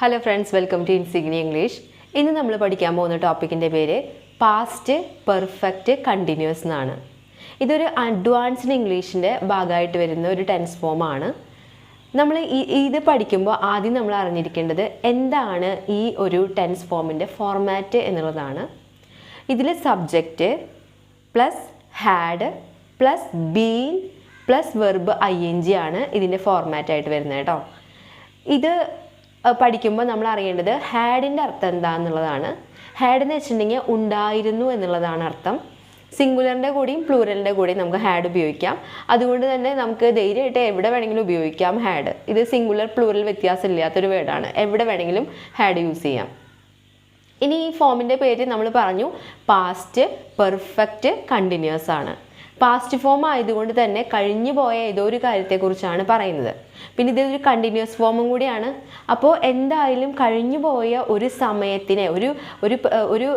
Hello friends, welcome to Insignia English. ഇന്ന് നമ്മൾ പഠിക്കാൻ പോകുന്ന ടോപ്പിക്കിൻ്റെ പേര് പാസ്റ്റ് പെർഫെക്റ്റ് കണ്ടിന്യൂസ് എന്നാണ്. ഇതൊരു അഡ്വാൻസ്ഡ് ഇംഗ്ലീഷിൻ്റെ ഭാഗമായിട്ട് വരുന്ന ഒരു ടെൻസ് ഫോമാണ്. നമ്മൾ ഇത് പഠിക്കുമ്പോൾ ആദ്യം നമ്മൾ അറിഞ്ഞിരിക്കേണ്ടത് എന്താണ് ഈ ഒരു ടെൻസ് ഫോമിൻ്റെ ഫോർമാറ്റ് എന്നുള്ളതാണ്. ഇതിൽ subject plus had plus been plus verb ING ആണ് ഇതിൻ്റെ ഫോർമാറ്റായിട്ട് വരുന്നത് കേട്ടോ. ഇത് പഠിക്കുമ്പോൾ നമ്മൾ അറിയേണ്ടത് ഹാഡിൻ്റെ അർത്ഥം എന്താണെന്നുള്ളതാണ്. ഹാഡ് എന്ന് വെച്ചിട്ടുണ്ടെങ്കിൽ ഉണ്ടായിരുന്നു എന്നുള്ളതാണ് അർത്ഥം. സിംഗുലറിൻ്റെ കൂടിയും പ്ലൂറലിൻ്റെ കൂടിയും നമുക്ക് ഹാഡ് ഉപയോഗിക്കാം. അതുകൊണ്ട് തന്നെ നമുക്ക് ധൈര്യമായിട്ട് എവിടെ വേണമെങ്കിലും ഉപയോഗിക്കാം ഹാഡ്. ഇത് സിംഗുലർ പ്ലൂറൽ വ്യത്യാസമില്ലാത്തൊരു വേർഡാണ്. എവിടെ വേണമെങ്കിലും ഹാഡ് യൂസ് ചെയ്യാം. ഇനി ഈ ഫോമിൻ്റെ പേര് നമ്മൾ പറഞ്ഞു പാസ്റ്റ് പെർഫെക്റ്റ് കണ്ടിന്യൂസ് ആണ്. പാസ്റ്റ് ഫോം ആയതുകൊണ്ട് തന്നെ കഴിഞ്ഞു പോയ ഏതോ ഒരു കാര്യത്തെക്കുറിച്ചാണ് പറയുന്നത്. പിന്നെ ഇതൊരു കണ്ടിന്യൂസ് ഫോമും കൂടിയാണ്. അപ്പോൾ എന്തായാലും കഴിഞ്ഞു പോയ ഒരു സമയത്തിനെ ഒരു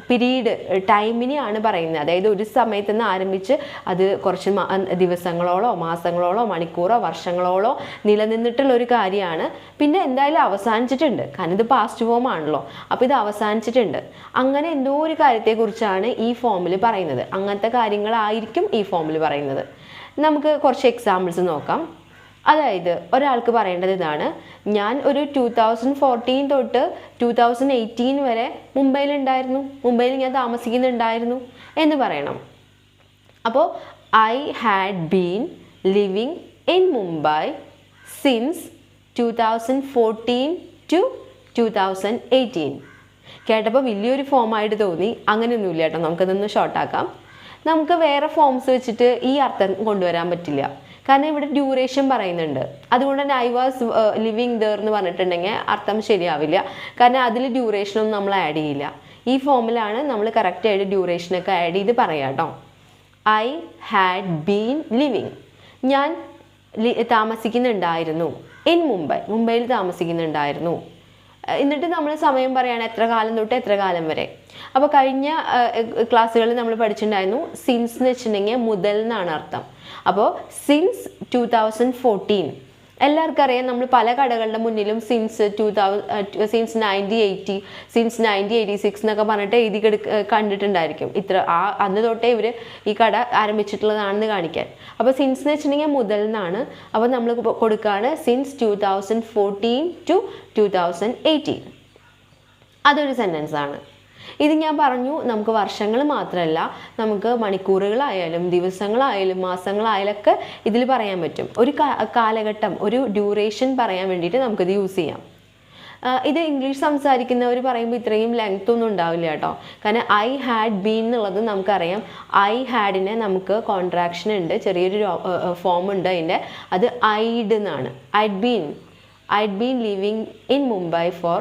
പീരീഡ് ടൈമിനെയാണ് പറയുന്നത്. അതായത് ഒരു സമയത്ത് നിന്ന് ആരംഭിച്ച് അത് കുറച്ച് ദിവസങ്ങളോളോ മാസങ്ങളോളോ മണിക്കൂറോ വർഷങ്ങളോളോ നിലനിന്നിട്ടുള്ള ഒരു കാര്യമാണ്. പിന്നെ എന്തായാലും അവസാനിച്ചിട്ടുണ്ട്, കാരണം ഇത് പാസ്റ്റ് ഫോം ആണല്ലോ. അപ്പോൾ ഇത് അവസാനിച്ചിട്ടുണ്ട്. അങ്ങനെ എന്തോ ഒരു കാര്യത്തെക്കുറിച്ചാണ് ഈ ഫോമിൽ പറയുന്നത്. അങ്ങനത്തെ കാര്യങ്ങളായിരിക്കും ഈ ഫോമിൽ പറയുന്നത്. നമുക്ക് കുറച്ച് എക്സാമ്പിൾസ് നോക്കാം. അതായത് ഒരാൾക്ക് പറയേണ്ടത് ഇതാണ്: ഞാൻ ഒരു 2014 തൊട്ട് 2018 വരെ മുംബൈയിലുണ്ടായിരുന്നു, മുംബൈയിൽ ഞാൻ താമസിക്കുന്നുണ്ടായിരുന്നു എന്ന് പറയണം. അപ്പോൾ I had been living in Mumbai since 2014 to 2018. കേട്ടപ്പോൾ വലിയൊരു ഫോമായിട്ട് തോന്നി. അങ്ങനെയൊന്നുമില്ല കേട്ടോ, നമുക്കതൊന്ന് ഷോർട്ടാക്കാം. നമുക്ക് വേറെ ഫോംസ് വെച്ചിട്ട് ഈ അർത്ഥം കൊണ്ടുവരാൻ പറ്റില്ല, കാരണം ഇവിടെ ഡ്യൂറേഷൻ പറയുന്നുണ്ട്. അതുകൊണ്ട് തന്നെ ഐ വാസ് ലിവിങ് ദർ എന്ന് പറഞ്ഞിട്ടുണ്ടെങ്കിൽ അർത്ഥം ശരിയാവില്ല, കാരണം അതിൽ ഡ്യൂറേഷനൊന്നും നമ്മൾ ആഡ് ചെയ്യില്ല. ഈ ഫോമിലാണ് നമ്മൾ കറക്റ്റായിട്ട് ഡ്യൂറേഷനൊക്കെ ആഡ് ചെയ്ത് പറയാം കേട്ടോ. ഐ ഹാഡ് ബീൻ ലിവിങ്, ഞാൻ താമസിക്കുന്നുണ്ടായിരുന്നു. ഇൻ മുംബൈ, മുംബൈയിൽ താമസിക്കുന്നുണ്ടായിരുന്നു. എന്നിട്ട് നമ്മൾ സമയം പറയുകയാണ് എത്ര കാലം തൊട്ട് എത്ര കാലം വരെ. അപ്പോൾ കഴിഞ്ഞ ക്ലാസ്സുകളിൽ നമ്മൾ പഠിച്ചിട്ടുണ്ടായിരുന്നു സിൻസ് എന്ന് വെച്ചിട്ടുണ്ടെങ്കിൽ മുതൽ എന്നാണ് അർത്ഥം. അപ്പോൾ സിൻസ് 2014, എല്ലാവർക്കും അറിയാം, നമ്മൾ പല കടകളുടെ മുന്നിലും സിൻസ് 1980 സിൻസ് 1986 എന്നൊക്കെ പറഞ്ഞിട്ട് എഴുതി കണ്ടിട്ടുണ്ടായിരിക്കും. അന്ന് തൊട്ടേ ഇവർ ഈ കട ആരംഭിച്ചിട്ടുള്ളതാണെന്ന് കാണിക്കാൻ. അപ്പോൾ സിൻസ് എന്ന് വെച്ചിട്ടുണ്ടെങ്കിൽ മുതൽ എന്നാണ്. അപ്പോൾ നമ്മൾ കൊടുക്കുകയാണ് സിൻസ് 2014 to 2018. അതൊരു സെൻറ്റൻസ് ആണ്. ഇത് ഞാൻ പറഞ്ഞു, നമുക്ക് വർഷങ്ങൾ മാത്രമല്ല, നമുക്ക് മണിക്കൂറുകളായാലും ദിവസങ്ങളായാലും മാസങ്ങളായാലൊക്കെ ഇതിൽ പറയാൻ പറ്റും. ഒരു കാലഘട്ടം, ഒരു ഡ്യൂറേഷൻ പറയാൻ വേണ്ടിയിട്ട് നമുക്കിത് യൂസ് ചെയ്യാം. ഇത് ഇംഗ്ലീഷ് സംസാരിക്കുന്നവർ പറയുമ്പോൾ ഇത്രയും ലെങ്ത് ഒന്നും ഉണ്ടാവില്ല കേട്ടോ, കാരണം ഐ ഹാഡ് ബീൻ എന്നുള്ളത് നമുക്കറിയാം. ഐ ഹാഡിനെ നമുക്ക് കോൺട്രാക്ഷൻ ഉണ്ട്, ചെറിയൊരു ഫോം ഉണ്ട് അതിൻ്റെ. അത് ഐഡ് എന്നാണ്. I'd been living in Mumbai for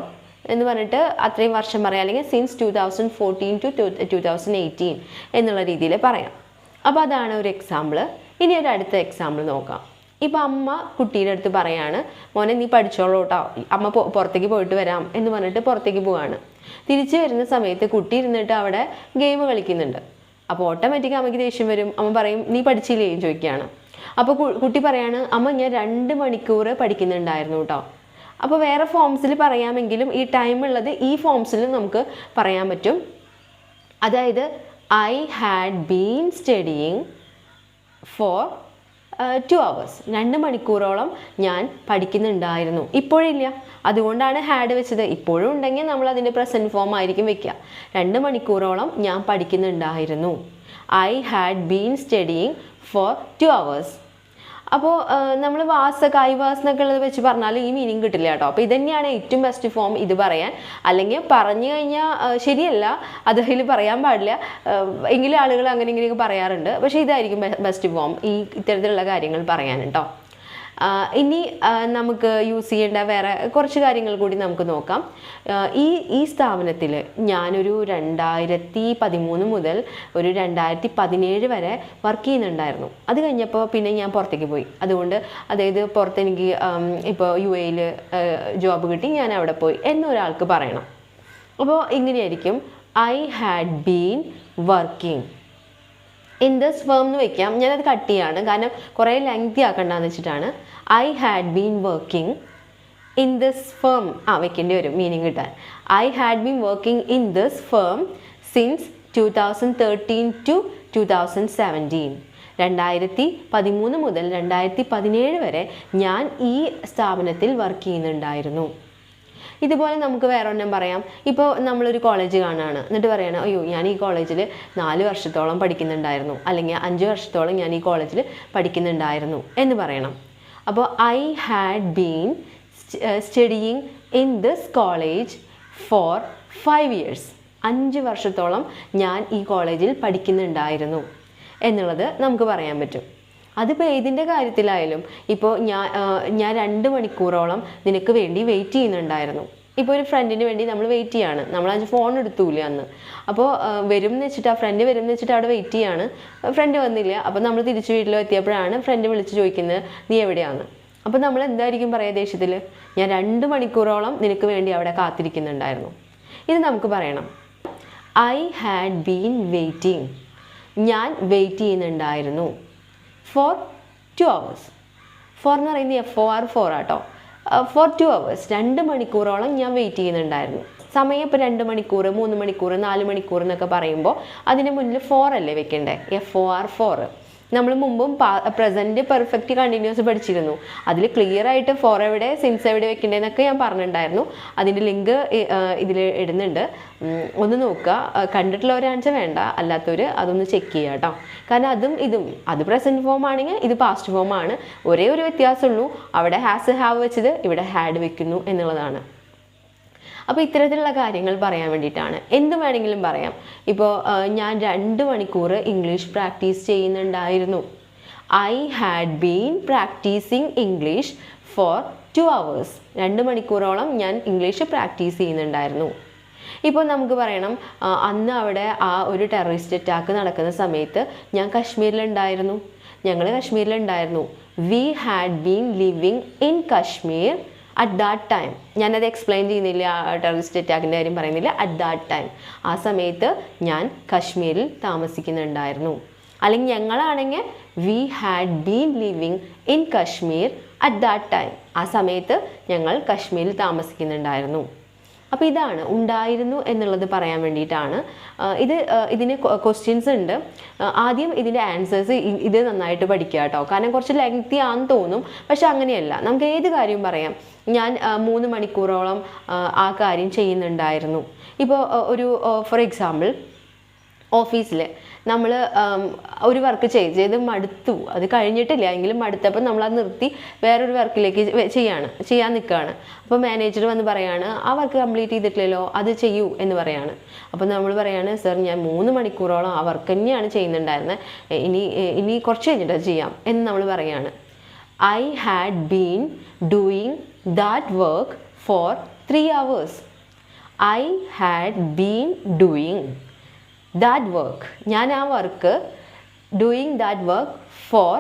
എന്ന് പറഞ്ഞിട്ട് അത്രയും വർഷം പറയാം, അല്ലെങ്കിൽ സിൻസ് 2014 to 2018 എന്നുള്ള രീതിയിൽ പറയാം. അപ്പോൾ അതാണ് ഒരു എക്സാമ്പിൾ. ഇനി ഒരു അടുത്ത എക്സാമ്പിൾ നോക്കാം. ഇപ്പോൾ അമ്മ കുട്ടീൻ്റെ അടുത്ത് പറയാണ്, മോനെ നീ പഠിച്ചോളൂ കേട്ടോ, അമ്മ പുറത്തേക്ക് പോയിട്ട് വരാം എന്ന് പറഞ്ഞിട്ട് പുറത്തേക്ക് പോവാണ്. തിരിച്ചു വരുന്ന സമയത്ത് കുട്ടി ഇരുന്നിട്ട് അവിടെ ഗെയിം കളിക്കുന്നുണ്ട്. അപ്പോൾ ഓട്ടോമാറ്റിക് അമ്മയ്ക്ക് ദേഷ്യം വരും. അമ്മ പറയും നീ പഠിച്ചില്ലേ എന്ന് ചോദിക്കുകയാണ്. അപ്പോൾ കുട്ടി പറയാണ്, അമ്മ ഞാൻ 2 മണിക്കൂർ പഠിക്കുന്നുണ്ടായിരുന്നു കേട്ടോ. അപ്പോൾ വേറെ ഫോംസിൽ പറയാമെങ്കിലും ഈ ടൈം ഉള്ളത് ഈ ഫോംസിൽ നമുക്ക് പറയാൻ പറ്റും. അതായത് I had been studying for 2 hours, 2 മണിക്കൂറോളം ഞാൻ പഠിക്കുന്നുണ്ടായിരുന്നു. ഇപ്പോഴില്ല, അതുകൊണ്ടാണ് ഹാഡ് വെച്ചത്. ഇപ്പോഴും ഉണ്ടെങ്കിൽ നമ്മൾ അതിൻ്റെ പ്രസൻറ്റ് ഫോം ആയിരിക്കും വെക്കുക. 2 മണിക്കൂറോളം ഞാൻ പഠിക്കുന്നുണ്ടായിരുന്നു. I had been studying for 2 hours. അപ്പോൾ നമ്മൾ കൈവാസ് എന്നൊക്കെ ഉള്ളത് വെച്ച് പറഞ്ഞാൽ ഈ മീനിങ് കിട്ടില്ല കേട്ടോ. അപ്പോൾ ഇതുതന്നെയാണ് ഏറ്റവും ബെസ്റ്റ് ഫോം ഇത് പറയാൻ. അല്ലെങ്കിൽ പറഞ്ഞു കഴിഞ്ഞാൽ ശരിയല്ല, അത് അതിൽ പറയാൻ പാടില്ല. എങ്കിലും ആളുകൾ അങ്ങനെ ഇങ്ങനെയൊക്കെ പറയാറുണ്ട്. പക്ഷേ ഇതായിരിക്കും ബെസ്റ്റ് ഫോം ഈ ഇത്തരത്തിലുള്ള കാര്യങ്ങൾ പറയാൻ കേട്ടോ. ഇനി നമുക്ക് യൂസ് ചെയ്യേണ്ട വേറെ കുറച്ച് കാര്യങ്ങൾ കൂടി നമുക്ക് നോക്കാം. ഈ സ്ഥാപനത്തിൽ ഞാനൊരു 2013 മുതൽ ഒരു 2017 വരെ വർക്ക് ചെയ്യുന്നുണ്ടായിരുന്നു. അത് കഴിഞ്ഞപ്പോൾ പിന്നെ ഞാൻ പുറത്തേക്ക് പോയി. അതുകൊണ്ട് അതായത് പുറത്തെനിക്ക് ഇപ്പോൾ UAE ജോബ് കിട്ടി, ഞാൻ അവിടെ പോയി എന്നൊരാൾക്ക് പറയണം. അപ്പോൾ ഇങ്ങനെയായിരിക്കും I had been working in this firm എന്ന് വെക്കാം. ഞാനത് കട്ട് ചെയ്യാണ്, കാരണം കുറേ ലെങ്തി ആക്കണ്ടെന്ന് വെച്ചിട്ടാണ്. I had been working in this firm വെക്കേണ്ടി വരും മീനിങ് കിട്ടാൻ. I had been working in this firm since 2013 to 2017. 2013 മുതൽ 2017 വരെ ഞാൻ ഈ സ്ഥാപനത്തിൽ വർക്ക് ചെയ്യുന്നുണ്ടായിരുന്നു. ഇതുപോലെ നമുക്ക് വേറെ ഒന്നും പറയാം. ഇപ്പോൾ നമ്മളൊരു കോളേജ് കാണുകയാണ്, എന്നിട്ട് പറയണം അയ്യോ ഞാൻ ഈ കോളേജിൽ 4 വർഷത്തോളം പഠിക്കുന്നുണ്ടായിരുന്നു, അല്ലെങ്കിൽ 5 വർഷത്തോളം ഞാൻ ഈ കോളേജിൽ പഠിക്കുന്നുണ്ടായിരുന്നു എന്ന് പറയണം. അപ്പോൾ I had been studying in this college four 5 years. 5 വർഷത്തോളം ഞാൻ ഈ കോളേജിൽ പഠിക്കുന്നുണ്ടായിരുന്നു എന്നുള്ളത് നമുക്ക് പറയാൻ പറ്റും. അതിപ്പോൾ ഏതിൻ്റെ കാര്യത്തിലായാലും, ഇപ്പോൾ ഞാൻ 2 മണിക്കൂറോളം നിനക്ക് വേണ്ടി വെയിറ്റ് ചെയ്യുന്നുണ്ടായിരുന്നു. ഇപ്പോൾ ഒരു ഫ്രണ്ടിന് വേണ്ടി നമ്മൾ വെയിറ്റ് ചെയ്യാണ്, നമ്മൾ ഫോൺ എടുത്തൂല അന്ന്. അപ്പോൾ വരും എന്ന് വെച്ചിട്ട്, ആ ഫ്രണ്ട് വരും എന്ന് വെച്ചിട്ട് അവിടെ വെയിറ്റ് ചെയ്യാണ്, ഫ്രണ്ട് വന്നില്ല. അപ്പോൾ നമ്മൾ തിരിച്ച് വീട്ടിൽ എത്തിയപ്പോഴാണ് ഫ്രണ്ട് വിളിച്ച് ചോദിക്കുന്നത് നീ എവിടെയാണ്. അപ്പോൾ നമ്മൾ എന്തായിരിക്കും പറയുക ദേഷ്യത്തിൽ, ഞാൻ 2 മണിക്കൂറോളം നിനക്ക് വേണ്ടി അവിടെ കാത്തിരിക്കുന്നുണ്ടായിരുന്നു. ഇത് നമുക്ക് പറയണം ഐ ഹാഡ് ബീൻ വെയിറ്റിംഗ്, ഞാൻ വെയിറ്റ് ചെയ്യുന്നുണ്ടായിരുന്നു ഫോർ 2 hours. ഫോർ എന്ന് പറയുന്നത് FOR ആട്ടോ. ഫോർ 2 hours, 2 മണിക്കൂറോളം ഞാൻ വെയിറ്റ് ചെയ്യുന്നുണ്ടായിരുന്നു. സമയം ഇപ്പോൾ 2 മണിക്കൂർ, 3 മണിക്കൂർ, 4 മണിക്കൂർ എന്നൊക്കെ പറയുമ്പോൾ അതിന് മുന്നിൽ 4 അല്ലേ വെക്കണ്ടേ, FOR. നമ്മൾ മുമ്പും പ്രസൻറ്റ് പെർഫെക്റ്റ് കണ്ടിന്യൂസ് പഠിച്ചിരുന്നു. അതിൽ ക്ലിയർ ആയിട്ട് ഫോർ എവിടെ, സിൻസ് എവിടെ വെക്കേണ്ടതെന്നൊക്കെ ഞാൻ പറഞ്ഞിട്ടുണ്ടായിരുന്നു. അതിൻ്റെ ലിങ്ക് ഇതിൽ ഇടുന്നുണ്ട്, ഒന്ന് നോക്കുക. കണ്ടിട്ടുള്ളവരാണെന്ന് വേണ്ട, അല്ലാത്തവർ അതൊന്ന് ചെക്ക് ചെയ്യുക കേട്ടോ. കാരണം അതും ഇതും, അത് പ്രസൻറ്റ് ഫോം ആണെങ്കിൽ ഇത് പാസ്റ്റ് ഫോം ആണ്. ഒരേ ഒരു വ്യത്യാസമുള്ളൂ, അവിടെ ഹാസ് ഹാവ് വെച്ചത് ഇവിടെ ഹാഡ് വെക്കുന്നു എന്നുള്ളതാണ്. അപ്പോൾ ഇത്തരത്തിലുള്ള കാര്യങ്ങൾ പറയാൻ വേണ്ടിയിട്ടാണ്. എന്ത് വേണമെങ്കിലും പറയാം. ഇപ്പോൾ ഞാൻ 2 മണിക്കൂർ ഇംഗ്ലീഷ് പ്രാക്ടീസ് ചെയ്യുന്നുണ്ടായിരുന്നു. I had been practicing English for 2 hours. 2 മണിക്കൂറോളം ഞാൻ ഇംഗ്ലീഷ് പ്രാക്ടീസ് ചെയ്യുന്നുണ്ടായിരുന്നു. ഇപ്പോൾ നമുക്ക് പറയണം അന്ന് അവിടെ ഒരു ടെററിസ്റ്റ് അറ്റാക്ക് നടക്കുന്ന സമയത്ത് ഞാൻ കശ്മീരിലുണ്ടായിരുന്നു, ഞങ്ങൾ കശ്മീരിലുണ്ടായിരുന്നു. We had been living in Kashmir at that time. ഞാനത് എക്സ്പ്ലെയിൻ ചെയ്യുന്നില്ല, ടെററിസ്റ്റ് അറ്റാക്കിൻ്റെ കാര്യം പറയുന്നില്ല. അറ്റ് ദാറ്റ് ടൈം, ആ സമയത്ത് ഞാൻ കശ്മീരിൽ താമസിക്കുന്നുണ്ടായിരുന്നു. അല്ലെങ്കിൽ ഞങ്ങളാണെങ്കിൽ we had been living in Kashmir at that time, ആ സമയത്ത് ഞങ്ങൾ കശ്മീരിൽ താമസിക്കുന്നുണ്ടായിരുന്നു. അപ്പോൾ ഇതാണ് ഉണ്ടായിരുന്നു എന്നുള്ളത് പറയാൻ വേണ്ടിയിട്ടാണ്. ഇതിന് ക്വസ്റ്റ്യൻസ് ഉണ്ട്. ആദ്യം ഇതിൻ്റെ ആൻസേഴ്സ് ഇത് നന്നായിട്ട് പഠിക്കുക കേട്ടോ. കാരണം കുറച്ച് ലെങ്തി ആണെന്ന് തോന്നും, പക്ഷെ അങ്ങനെയല്ല. നമുക്ക് ഏത് കാര്യവും പറയാം. ഞാൻ 3 മണിക്കൂറോളം ആ കാര്യം ചെയ്യുന്നുണ്ടായിരുന്നു. ഇപ്പോൾ ഒരു ഫോർ എക്സാമ്പിൾ ഓഫീസിൽ നമ്മൾ ഒരു വർക്ക് ചെയ്ത് മടുത്തു, അത് കഴിഞ്ഞിട്ടില്ല എങ്കിലും മടുത്തപ്പോൾ നമ്മളത് നിർത്തി വേറൊരു വർക്കിലേക്ക് ചെയ്യാൻ നിൽക്കുകയാണ്. അപ്പോൾ മാനേജർ വന്ന് പറയാണ് ആ വർക്ക് കംപ്ലീറ്റ് ചെയ്തിട്ടില്ലല്ലോ, അത് ചെയ്യൂ എന്ന് പറയാണ്. അപ്പോൾ നമ്മൾ പറയാണ് സർ ഞാൻ 3 മണിക്കൂറോളം ആ വർക്ക് തന്നെയാണ് ചെയ്യുന്നുണ്ടായിരുന്നത്, ഇനി കുറച്ച് കഴിഞ്ഞിട്ട് ചെയ്യാം എന്ന് നമ്മൾ പറയാണ്. I had been doing that work for 3 hours. I had been doing that work, ഞാൻ ആ work doing that work for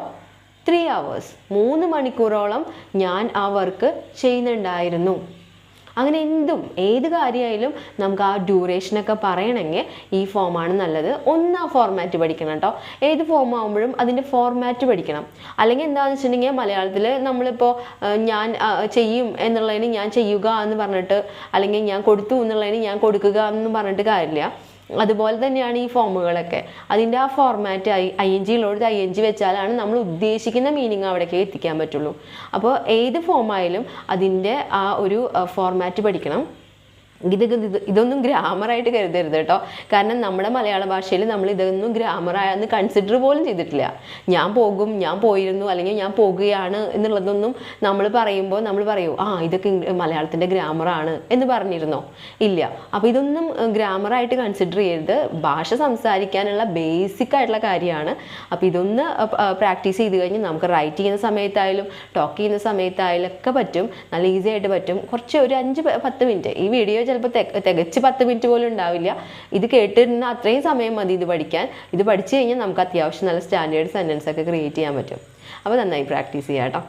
3 hours. 3 മണിക്കൂറോളം ഞാൻ ആ വർക്ക് ചെയ്യുന്നുണ്ടായിരുന്നു. അങ്ങനെ എന്തും ഏത് കാര്യമായാലും നമുക്ക് ആ ഡ്യൂറേഷനൊക്കെ പറയണമെങ്കിൽ ഈ ഫോമാണ് നല്ലത്. ഒന്ന് ആ ഫോർമാറ്റ് പഠിക്കണം കേട്ടോ. ഏത് ഫോം ആകുമ്പോഴും അതിൻ്റെ ഫോർമാറ്റ് പഠിക്കണം. അല്ലെങ്കിൽ എന്താണെന്ന് വെച്ചിട്ടുണ്ടെങ്കിൽ മലയാളത്തിൽ നമ്മളിപ്പോൾ ഞാൻ ചെയ്യും എന്നുള്ളതിന് ഞാൻ ചെയ്യുക എന്ന് പറഞ്ഞിട്ട്, അല്ലെങ്കിൽ ഞാൻ കൊടുത്തു എന്നുള്ളതിന് ഞാൻ കൊടുക്കുക എന്ന് പറഞ്ഞിട്ട് കാര്യമില്ല. അതുപോലെ തന്നെയാണ് ഈ ഫോമുകളൊക്കെ. അതിൻ്റെ ആ ഫോർമാറ്റ് ING വെച്ചാലാണ് നമ്മൾ ഉദ്ദേശിക്കുന്ന മീനിങ് അവിടേക്ക് എത്തിക്കാൻ പറ്റുള്ളൂ. അപ്പോൾ ഏത് ഫോമായാലും അതിൻ്റെ ആ ഒരു ഫോർമാറ്റ് പഠിക്കണം. ഇതൊന്നും ഗ്രാമറായിട്ട് കരുതരുത് കേട്ടോ. കാരണം നമ്മുടെ മലയാള ഭാഷയിൽ നമ്മൾ ഇതൊന്നും ഗ്രാമറായെന്ന് കൺസിഡർ പോലും ചെയ്തിട്ടില്ല. ഞാൻ പോകും, ഞാൻ പോയിരുന്നു, അല്ലെങ്കിൽ ഞാൻ പോകുകയാണ് എന്നുള്ളതൊന്നും നമ്മൾ പറയുമ്പോൾ നമ്മൾ പറയൂ ഇതൊക്കെ മലയാളത്തിൻ്റെ ഗ്രാമറാണ് എന്ന് പറഞ്ഞിരുന്നോ? ഇല്ല. അപ്പോൾ ഇതൊന്നും ഗ്രാമറായിട്ട് കൺസിഡർ ചെയ്യരുത്. ഭാഷ സംസാരിക്കാനുള്ള ബേസിക് ആയിട്ടുള്ള കാര്യമാണ്. അപ്പോൾ ഇതൊന്ന് പ്രാക്ടീസ് ചെയ്ത് കഴിഞ്ഞ് നമുക്ക് റൈറ്റ് ചെയ്യുന്ന സമയത്തായാലും ടോക്ക് ചെയ്യുന്ന സമയത്തായാലും ഒക്കെ പറ്റും. നല്ല ഈസി ആയിട്ട് പറ്റും. കുറച്ച് ഒരു 5-10 മിനിറ്റ്, ഈ വീഡിയോ ചിലപ്പോൾ തികച്ച് 10 മിനിറ്റ് പോലും ഉണ്ടാവില്ല. ഇത് കേട്ടിരുന്ന അത്രയും സമയം മതി ഇത് പഠിക്കാൻ. ഇത് പഠിച്ചു കഴിഞ്ഞാൽ നമുക്ക് അത്യാവശ്യം നല്ല സ്റ്റാൻഡേർഡ് സെൻറ്റൻസ് ഒക്കെ ക്രിയേറ്റ് ചെയ്യാൻ പറ്റും. അപ്പോൾ നന്നായി പ്രാക്ടീസ് ചെയ്യാം കേട്ടോ.